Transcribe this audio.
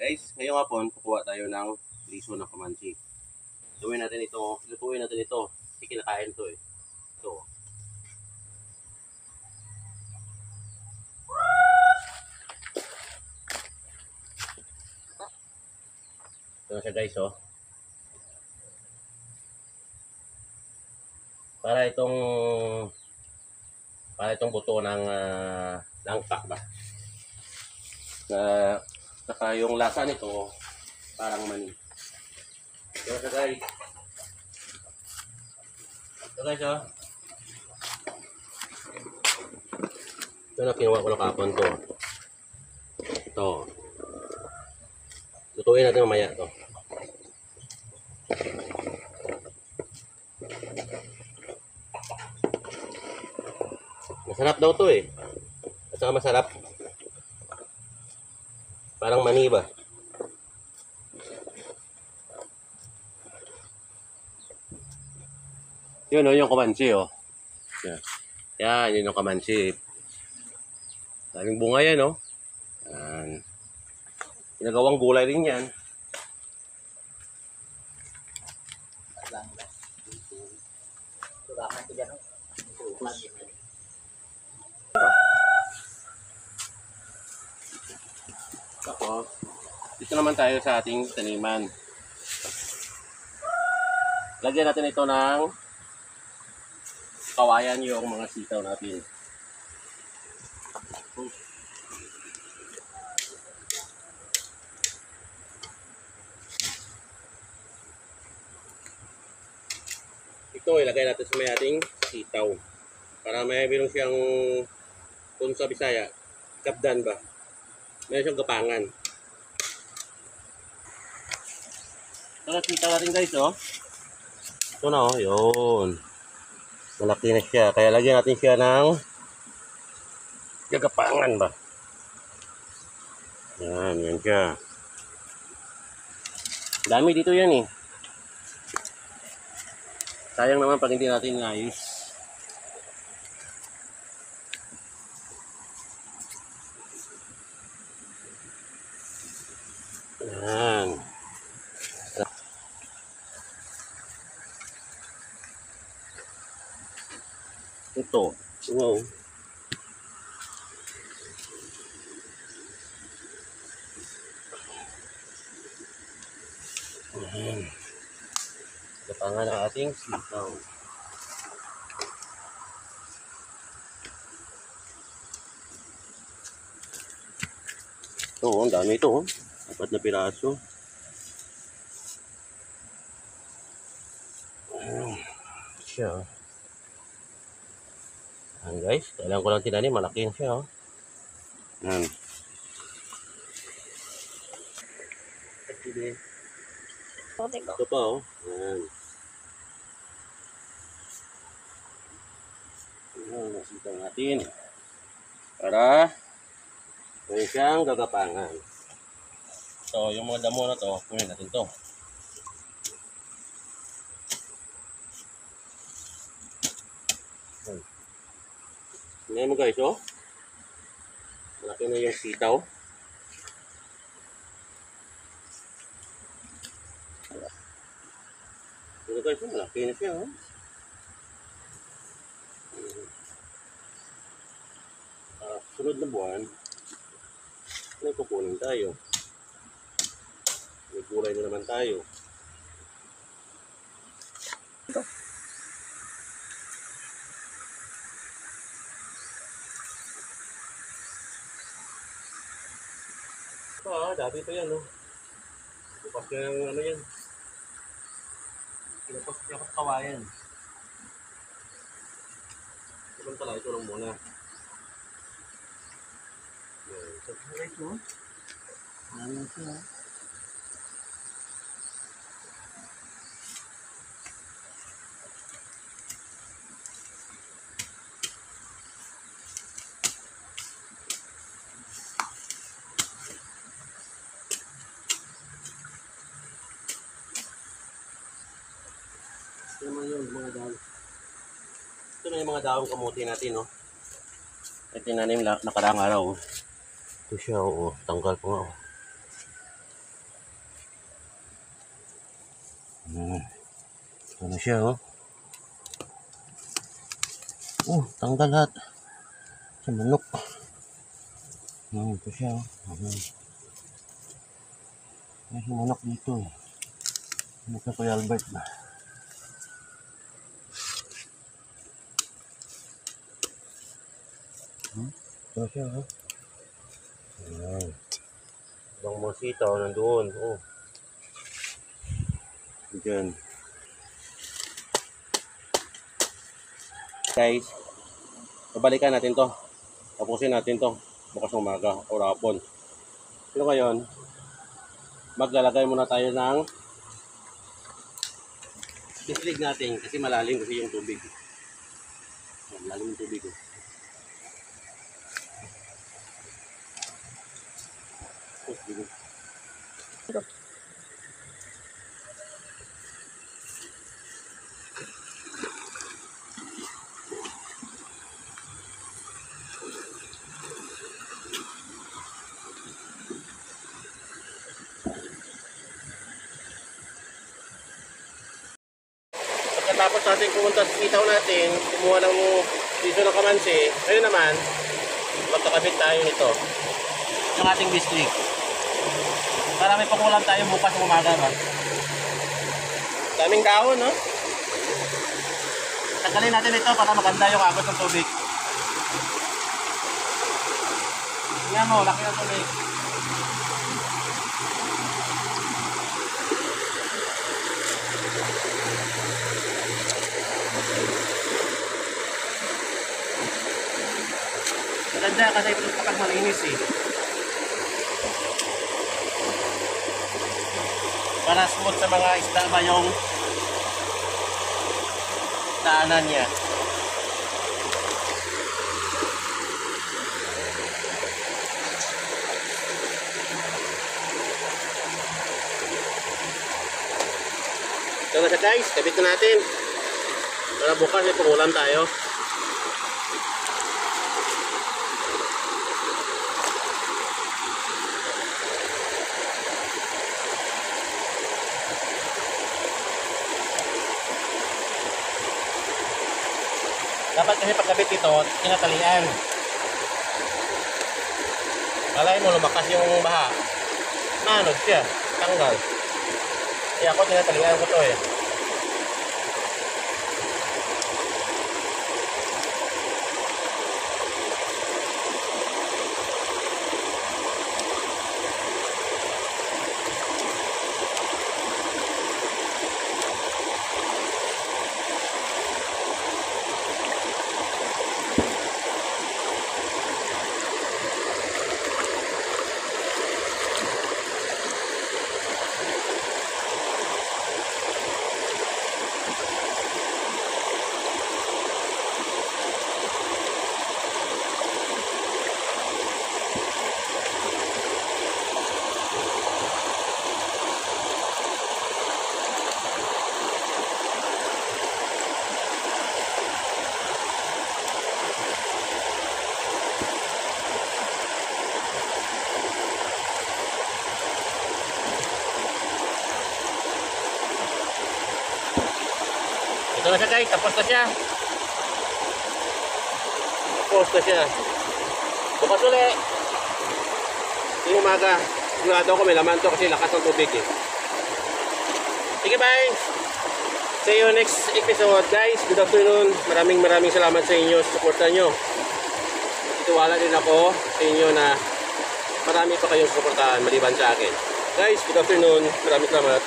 Guys, ngayong hapon, kukuha tayo ng liso ng kamansi. Lutuin natin ito. Kasi kinakain ito eh. Ito. Ito na siya guys, oh. Para itong buto ng langka ba. Saka yung lasa nito, parang mani. Ito na siya guys. Ito guys, oh. Ito na kinuha ko ng kapon to. Ito. Lutuin natin mamaya to. Masarap daw to eh. At saka masarap. Parang mani ba? Yun o, yung kamansi o. Yan, yun yung kamansi. Daming bunga yan o. Yan. Ginagawang gulay rin yan. Tapos, dito naman tayo sa ating taniman. Lagyan natin ito ng kawayan yung mga sitaw natin. Ito ilagay natin sa may ating sitaw. Para may meron siyang, kung sa Bisaya, kapdan ba? Meron siyang gapangan. Ito na sitaw natin guys, oh. Ito na, oh. Yun. Malaki na siya. Kaya lagyan natin siya ng gagapangan ba? Yan siya. Dami dito yan eh. Sayang naman pag hindi natin inayos. Yan. Ito. Wow. Yan. Gapangan ang ating sitaw. Ito, ang dami ito. 4 na piraso. Siya. Ayan guys, kailangan ko lang tinanim, malaki na siya. Oh. Ayan. Ito pa oh. Ayan. Ayan, nasitaw natin. Para may siyang gagapangan. So, yung mga damo na to, kunin natin to. Tingnan mo guys, oh. Malaki na yung sitaw. Ito guys, oh, malaki na siya, oh. Sunod na buwan, may kukunin tayo. May gulay na naman tayo. Ito. Dati ito yan, oh. Bukas na yung ano yan. Kinapos niya ako sa kawayan. Ito pala, ito lang muna. So, guys, no? Ano siya? Ito naman yung mga dahon. Ito na yung mga dahon kamuti natin, no? Ito tinanim nakaraang araw. Ito siya, oo. Tanggal ko nga, oh. Ito na siya, oh. Oh, tanggal lahat. Sa manok. Ito siya, oh. May manok dito, eh. Manok na Kuya Albert na. Ito siya, oh. Ayan. Ibang mga sitaw nandoon, oh. Diyan. Guys, babalikan natin to. Tapusin natin to bukas ng umaga o hapon. Pero ngayon, maglalagay muna tayo ng bislig natin kasi malalim kasi yung tubig. Malalim yung tubig. Pagkatapos natin pumunta sa sitaw natin, kumuha ng piso ng kamansi, ngayon naman, magkakabit tayo nito. Yung ating bislig. Para may pakulam tayo bukas ng umaga, no? Daming dahon, no? Tanggalin natin ito para maganda yung agos ng tubig. Tingnan mo, laki ng tubig. Maganda kasi ito kapag malinis, eh. Para smooth sa mga isda ba yung daanan niya. Ito na siya guys, kabit na natin. Para bukas may pangulam tayo. Dapat kasi pagkabit ito, tinatalian. Malay mo, lumakas yung baha. Manod siya, tanggal. Kaya ako tinatalian ko to, eh. Ito na siya guys, tapos na siya. Tapos na siya. Bukas ulit. Yung umaga, sigurado ko may laman to kasi lakas ng tubig, eh. Sige, bye! See you next episode guys. Good afternoon. Maraming salamat sa inyo sa suporta nyo. Ituwala din ako sa inyo na marami pa kayong suportahan maliban sa akin. Guys, good afternoon. Maraming salamat.